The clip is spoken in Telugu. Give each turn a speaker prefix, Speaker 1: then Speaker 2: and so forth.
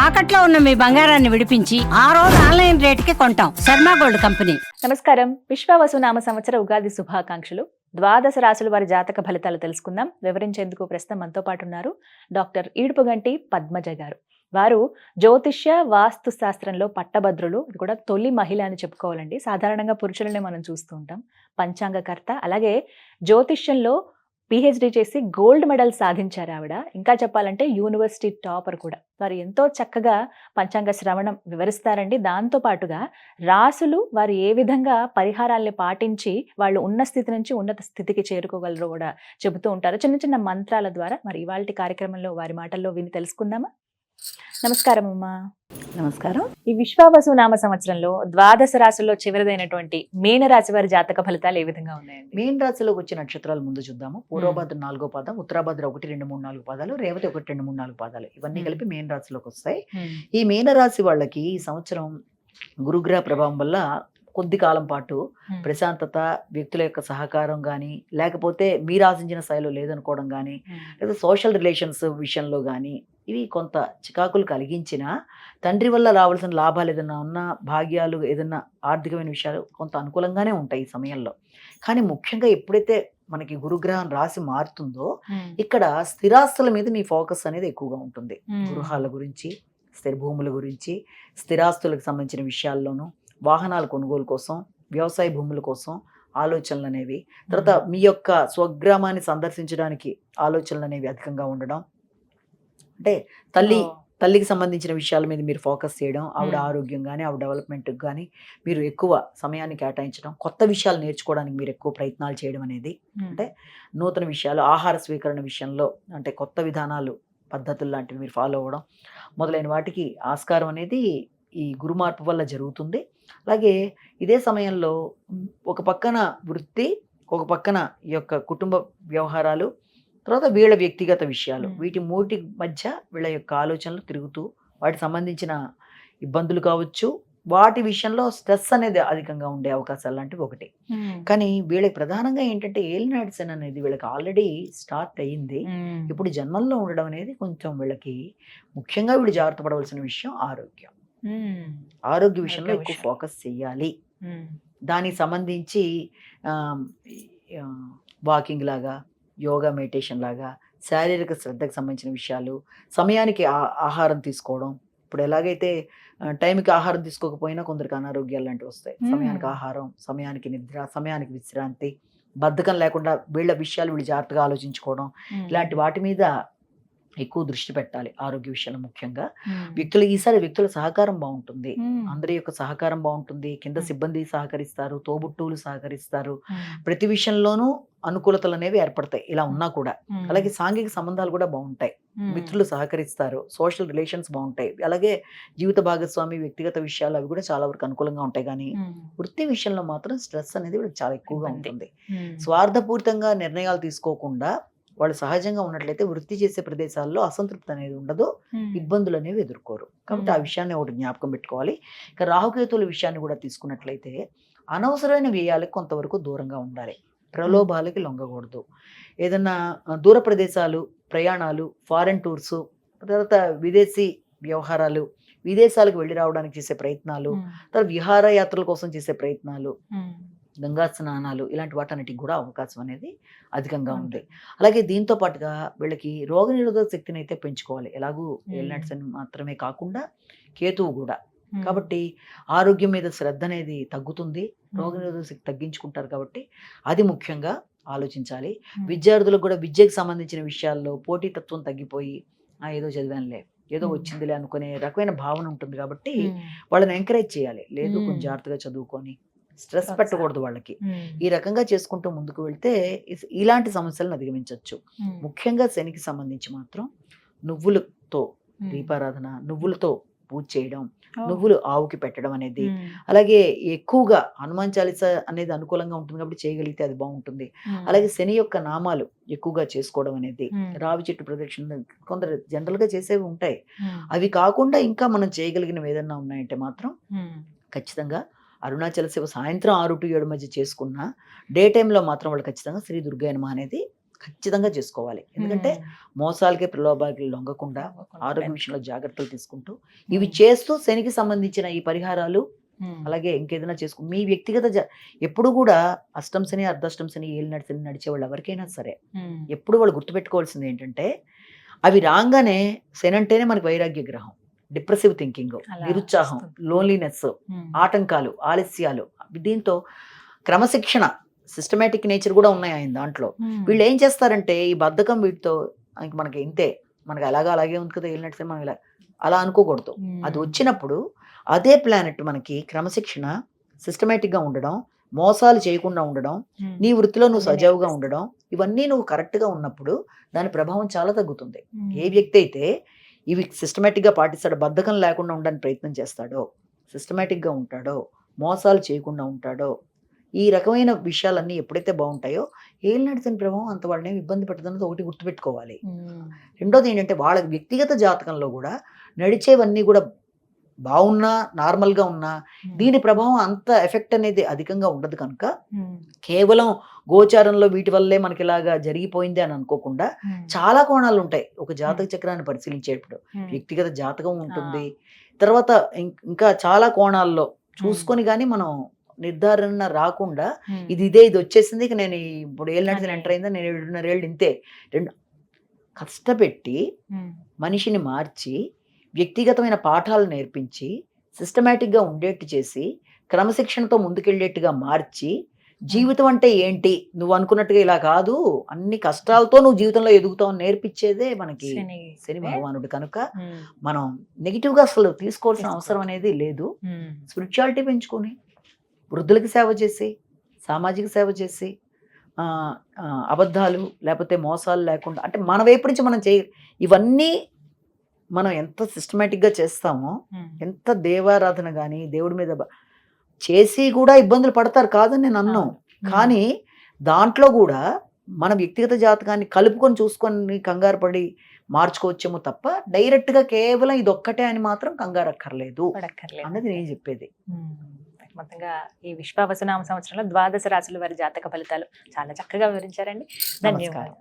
Speaker 1: తాకట్లో ఉన్న మీ బంగారాన్ని విడిపించి ఆ రోజు ఆన్లైన్ రేటుకి కొంటాం. Sharma gold company.
Speaker 2: నమస్కారం. విశ్వావసు నామ సంవత్సర ఉగాది శుభాకాంక్షలు. ద్వాదశ రాశుల వారి జాతక ఫలితాలు తెలుసుకుందాం. వివరించేందుకు ప్రస్తుతం మనతో పాటు ఉన్నారు డాక్టర్ ఈడుపుగంటి పద్మజ గారు. వారు జ్యోతిష్య వాస్తు శాస్త్రంలో పట్టభద్రులు. ఇది కూడా తొలి మహిళ అని చెప్పుకోవాలండి. సాధారణంగా పురుషులనే మనం చూస్తూ ఉంటాం. పంచాంగకర్త, అలాగే జ్యోతిష్యంలో పిహెచ్డి చేసి గోల్డ్ మెడల్ సాధించారు ఆవిడ. ఇంకా చెప్పాలంటే యూనివర్సిటీ టాపర్ కూడా. వారు ఎంతో చక్కగా పంచాంగ శ్రవణం వివరిస్తారండి. దాంతో పాటుగా రాసులు వారు ఏ విధంగా పరిహారాల్ని పాటించి వాళ్ళు ఉన్న స్థితి నుంచి ఉన్నత స్థితికి చేరుకోగలరో కూడా చెబుతూ ఉంటారు చిన్న చిన్న మంత్రాల ద్వారా. మరి ఇవాళ కార్యక్రమంలో వారి మాటల్లో విని తెలుసుకుందామా? నమస్కారం అమ్మా.
Speaker 3: నమస్కారం.
Speaker 2: ఈ విశ్వావసు నామ సంవత్సరంలో ద్వాదశ రాశుల్లో చివరిదైనటువంటి మీనరాశి వారి జాతక ఫలితాలు ఏ విధంగా ఉన్నాయండి?
Speaker 3: మీన రాశిలోకి వచ్చే నక్షత్రాలు ముందు చూద్దాము. పూర్వభద్ర 4వ పాదం, ఉత్తరాభద్ర 1, 2, 3, 4 పాదాలు, రేవతి 1, 2, 3, 4 పాదాలు, ఇవన్నీ కలిపి మీన రాశిలోకి వస్తాయి. ఈ మీన రాశి వాళ్ళకి ఈ సంవత్సరం గురుగ్రహ ప్రభావం వల్ల కొద్ది కాలం పాటు ప్రశాంతత, వ్యక్తుల యొక్క సహకారం కానీ, లేకపోతే మీరు ఆశించిన స్థాయిలో లేదనుకోవడం కానీ, లేదా సోషల్ రిలేషన్స్ విషయంలో కానీ ఇవి కొంత చికాకులు కలిగించినా, తండ్రి వల్ల రావాల్సిన లాభాలు ఏదైనా ఉన్నా, భాగ్యాలు ఏదైనా ఆర్థికమైన విషయాలు కొంత అనుకూలంగానే ఉంటాయి ఈ సమయంలో. కానీ ముఖ్యంగా ఎప్పుడైతే మనకి గురుగ్రహం రాశి మారుతుందో ఇక్కడ స్థిరాస్తుల మీద మీ ఫోకస్ అనేది ఎక్కువగా ఉంటుంది. గృహాల గురించి, స్థిర భూముల గురించి, స్థిరాస్తులకు సంబంధించిన విషయాల్లోనూ, వాహనాల కొనుగోలు కోసం, వ్యవసాయ భూముల కోసం ఆలోచనలు అనేవి, తర్వాత మీ యొక్క స్వగ్రామాన్ని సందర్శించడానికి ఆలోచనలు అనేవి అధికంగా ఉండడం, అంటే తల్లికి సంబంధించిన విషయాల మీద మీరు ఫోకస్ చేయడం, ఆవిడ ఆరోగ్యం కానీ, ఆవిడ డెవలప్మెంట్కి కానీ మీరు ఎక్కువ సమయాన్ని కేటాయించడం, కొత్త విషయాలు నేర్చుకోవడానికి మీరు ఎక్కువ ప్రయత్నాలు చేయడం అనేది, అంటే నూతన విషయాలు, ఆహార స్వీకరణ విషయంలో అంటే కొత్త విధానాలు, పద్ధతులు లాంటివి మీరు ఫాలో అవ్వడం మొదలైన వాటికి ఆస్కారం అనేది ఈ గురు మార్పు వల్ల జరుగుతుంది. అలాగే ఇదే సమయంలో ఒక పక్కన వృత్తి, ఒక పక్కన ఈ యొక్క కుటుంబ వ్యవహారాలు, తర్వాత వీళ్ళ వ్యక్తిగత విషయాలు, వీటి మూటి మధ్య వీళ్ళ యొక్క ఆలోచనలు తిరుగుతూ వాటికి సంబంధించిన ఇబ్బందులు కావచ్చు, వాటి విషయంలో స్ట్రెస్ అనేది అధికంగా ఉండే అవకాశాలు లాంటివి ఒకటి. కానీ వీళ్ళకి ప్రధానంగా ఏంటంటే ఏలినాటి శని అనేది వీళ్ళకి ఆల్రెడీ స్టార్ట్ అయ్యింది. ఇప్పుడు జన్మల్లో ఉండడం అనేది కొంచెం వీళ్ళకి ముఖ్యంగా వీళ్ళు జాగ్రత్త పడవలసిన విషయం ఆరోగ్యం. ఆరోగ్య విషయంలో ఎక్కువ ఫోకస్ చెయ్యాలి. దానికి సంబంధించి వాకింగ్ లాగా, యోగా, మెడిటేషన్ లాగా, శారీరక శ్రద్ధకు సంబంధించిన విషయాలు, సమయానికి ఆహారం తీసుకోవడం. ఇప్పుడు ఎలాగైతే టైంకి ఆహారం తీసుకోకపోయినా కొందరికి అనారోగ్యాలు లాంటివి వస్తాయి. సమయానికి ఆహారం, సమయానికి నిద్ర, సమయానికి విశ్రాంతి, బద్ధకం లేకుండా వీళ్ళ విషయాలు వీళ్ళు జాగ్రత్తగా ఆలోచించుకోవడం, ఇలాంటి వాటి మీద ఎక్కువ దృష్టి పెట్టాలి ఆరోగ్య విషయంలో. ముఖ్యంగా ఈసారి వ్యక్తుల సహకారం బాగుంటుంది, అందరి యొక్క సహకారం బాగుంటుంది, కింద సిబ్బంది సహకరిస్తారు, తోబుట్టువులు సహకరిస్తారు, ప్రతి విషయంలోనూ అనుకూలతలు అనేవి ఏర్పడతాయి ఇలా ఉన్నా కూడా. అలాగే సాంఘిక సంబంధాలు కూడా బాగుంటాయి, మిత్రులు సహకరిస్తారు, సోషల్ రిలేషన్స్ బాగుంటాయి, అలాగే జీవిత భాగస్వామి, వ్యక్తిగత విషయాలు అవి కూడా చాలా వరకు అనుకూలంగా ఉంటాయి. కానీ వృత్తి విషయంలో మాత్రం స్ట్రెస్ అనేది చాలా ఎక్కువగా ఉంటుంది. స్వార్థపూరితంగా నిర్ణయాలు తీసుకోకుండా వాళ్ళు సహజంగా ఉన్నట్లయితే వృత్తి చేసే ప్రదేశాల్లో అసంతృప్తి అనేది ఉండదు, ఇబ్బందులు అనేవి ఎదుర్కోరు. కాబట్టి ఆ విషయాన్ని ఒకటి జ్ఞాపకం పెట్టుకోవాలి. ఇక రాహుకేతుల విషయాన్ని కూడా తీసుకున్నట్లయితే అనవసరమైన వ్యయాలకు కొంతవరకు దూరంగా ఉండాలి, ప్రలోభాలకి లొంగకూడదు. ఏదన్నా దూర ప్రదేశాలు, ప్రయాణాలు, ఫారెన్ టూర్సు, తర్వాత విదేశీ వ్యవహారాలు, విదేశాలకు వెళ్ళి రావడానికి చేసే ప్రయత్నాలు, తర్వాత విహారయాత్రల కోసం చేసే ప్రయత్నాలు, గంగా స్నానాలు, ఇలాంటి వాటన్నిటికి కూడా అవకాశం అనేది అధికంగా ఉంది. అలాగే దీంతో పాటుగా వీళ్ళకి రోగనిరోధక శక్తిని అయితే పెంచుకోవాలి. ఎలాగూ ఏలినాటి శని మాత్రమే కాకుండా కేతువు కూడా. కాబట్టి ఆరోగ్యం మీద శ్రద్ధ అనేది తగ్గుతుంది, రోగనిరోధక శక్తి తగ్గించుకుంటారు. కాబట్టి అది ముఖ్యంగా ఆలోచించాలి. విద్యార్థులకు కూడా విద్యకు సంబంధించిన విషయాల్లో పోటీతత్వం తగ్గిపోయి ఏదో చదివానులే, ఏదో వచ్చిందిలే అనుకునే రకమైన భావన ఉంటుంది. కాబట్టి వాళ్ళని ఎంకరేజ్ చేయాలి, లేదు కొంచెం జాగ్రత్తగా చదువుకొని, స్ట్రెస్ పెట్టకూడదు వాళ్ళకి. ఈ రకంగా చేసుకుంటూ ముందుకు వెళ్తే ఇలాంటి సమస్యలను అధిగమించవచ్చు. ముఖ్యంగా శనికి సంబంధించి మాత్రం నువ్వులతో దీపారాధన, నువ్వులతో పూజ చేయడం, నువ్వులు ఆవుకి పెట్టడం అనేది, అలాగే ఎక్కువగా హనుమాన్ చాలీస అనేది అనుకూలంగా ఉంటుంది కాబట్టి చేయగలిగితే అది బాగుంటుంది. అలాగే శని యొక్క నామాలు ఎక్కువగా చేసుకోవడం అనేది, రావి చెట్టు ప్రదక్షిణ కొందరు జనరల్ గా చేసేవి ఉంటాయి. అవి కాకుండా ఇంకా మనం చేయగలిగినవి ఏదన్నా ఉన్నాయంటే మాత్రం ఖచ్చితంగా అరుణాచల శివ సాయంత్రం 6 to 7 మధ్య చేసుకున్న డే టైంలో మాత్రం వాళ్ళు ఖచ్చితంగా శ్రీ దుర్గాయనమ అనేది ఖచ్చితంగా చేసుకోవాలి. ఎందుకంటే మోసాలకి ప్రలోభాలకి లొంగకుండా ఆరోగ్య విషయంలో జాగ్రత్తలు తీసుకుంటూ ఇవి చేస్తూ శనికి సంబంధించిన ఈ పరిహారాలు అలాగే ఇంకేదైనా చేసుకో మీ వ్యక్తిగత ఎప్పుడు కూడా అష్టం శని అర్ధాష్టం శని ఏళ్ళు శని నడిచే వాళ్ళు ఎవరికైనా సరే ఎప్పుడు వాళ్ళు గుర్తుపెట్టుకోవాల్సింది ఏంటంటే అవి రాగానే శని అంటేనే మనకి వైరాగ్య గ్రహం, డిప్రెసివ్ థింకింగ్, నిరుత్సాహం, లోన్లీనెస్, ఆటంకాలు, ఆలస్యాలు. దీంతో క్రమశిక్షణ సిస్టమేటిక్ నేచర్ కూడా ఉన్నాయి ఆయన దాంట్లో. వీళ్ళు ఏం చేస్తారంటే ఈ బద్ధకం వీటితో మనకి ఇంతే, మనకి అలాగే ఉంది కదా వెళ్ళినట్టు మనం ఇలా అలా అనుకోకూడదు. అది వచ్చినప్పుడు అదే ప్లానెట్ మనకి క్రమశిక్షణ, సిస్టమేటిక్గా ఉండడం, మోసాలు చేయకుండా ఉండడం, నీ వృత్తిలో నువ్వు సజావుగా ఉండడం, ఇవన్నీ నువ్వు కరెక్ట్గా ఉన్నప్పుడు దాని ప్రభావం చాలా తగ్గుతుంది. ఏ వ్యక్తి అయితే ఇవి సిస్టమేటిక్గా పాటిస్తాడో, బద్ధకం లేకుండా ఉండడానికి ప్రయత్నం చేస్తాడో, సిస్టమేటిక్గా ఉంటాడో, మోసాలు చేయకుండా ఉంటాడో, ఈ రకమైన విషయాలన్నీ ఎప్పుడైతే బాగుంటాయో ఏళ్ళు నడిచిన ప్రభావం అంత వాళ్ళని ఇబ్బంది పెట్టదన్నది ఒకటి గుర్తుపెట్టుకోవాలి. రెండోది ఏంటంటే వాళ్ళ వ్యక్తిగత జాతకంలో కూడా నడిచేవన్నీ కూడా బాగున్నా, నార్మల్గా ఉన్నా దీని ప్రభావం అంత ఎఫెక్ట్ అనేది అధికంగా ఉండదు కనుక కేవలం గోచారంలో వీటి వల్లే మనకి ఇలాగా జరిగిపోయింది అని అనుకోకుండా చాలా కోణాలు ఉంటాయి ఒక జాతక చక్రాన్ని పరిశీలించేటప్పుడు. వ్యక్తిగత జాతకం ఉంటుంది, తర్వాత ఇంకా చాలా కోణాల్లో చూసుకొని కానీ మనం నిర్ధారణ రాకుండా ఇది వచ్చేసింది ఇక నేను ఇప్పుడు ఏళ్ళు నడిచిన ఎంటర్ అయిందా, నేను 7.5 ఏళ్ళు ఇంతే. కష్టపెట్టి మనిషిని మార్చి వ్యక్తిగతమైన పాఠాలు నేర్పించి సిస్టమేటిక్గా ఉండేట్టు చేసి క్రమశిక్షణతో ముందుకెళ్ళేట్టుగా మార్చి జీవితం అంటే ఏంటి, నువ్వు అనుకున్నట్టుగా ఇలా కాదు, అన్ని కష్టాలతో నువ్వు జీవితంలో ఎదుగుతావు నేర్పించేదే మనకి శని భగవానుడు. కనుక మనం నెగిటివ్గా అసలు తీసుకోవాల్సిన అవసరం అనేది లేదు. స్పిరిచువాలిటీ పెంచుకొని వృద్ధులకి సేవ చేసి, సామాజిక సేవ చేసి, అబద్ధాలు లేకపోతే మోసాలు లేకుండా, అంటే మన వైపు నుంచి మనం ఇవన్నీ మనం ఎంత సిస్టమేటిక్గా చేస్తామో, ఎంత దేవారాధన కానీ దేవుడి మీద చేసి కూడా ఇబ్బందులు పడతారు కాదని నేను అన్నాను. కానీ దాంట్లో కూడా మన వ్యక్తిగత జాతకాన్ని కలుపుకొని చూసుకొని కంగారు పడి మార్చుకోవచ్చేమో తప్ప డైరెక్ట్గా కేవలం ఇదొక్కటే అని మాత్రం కంగారు అక్కర్లేదు అన్నది నేను చెప్పేది.
Speaker 2: మొత్తంగా ఈ విశ్వావసునామ సంవత్సరంలో 12 రాశుల వారి జాతక ఫలితాలు చాలా చక్కగా వివరించారండి. ధన్యవాదాలు.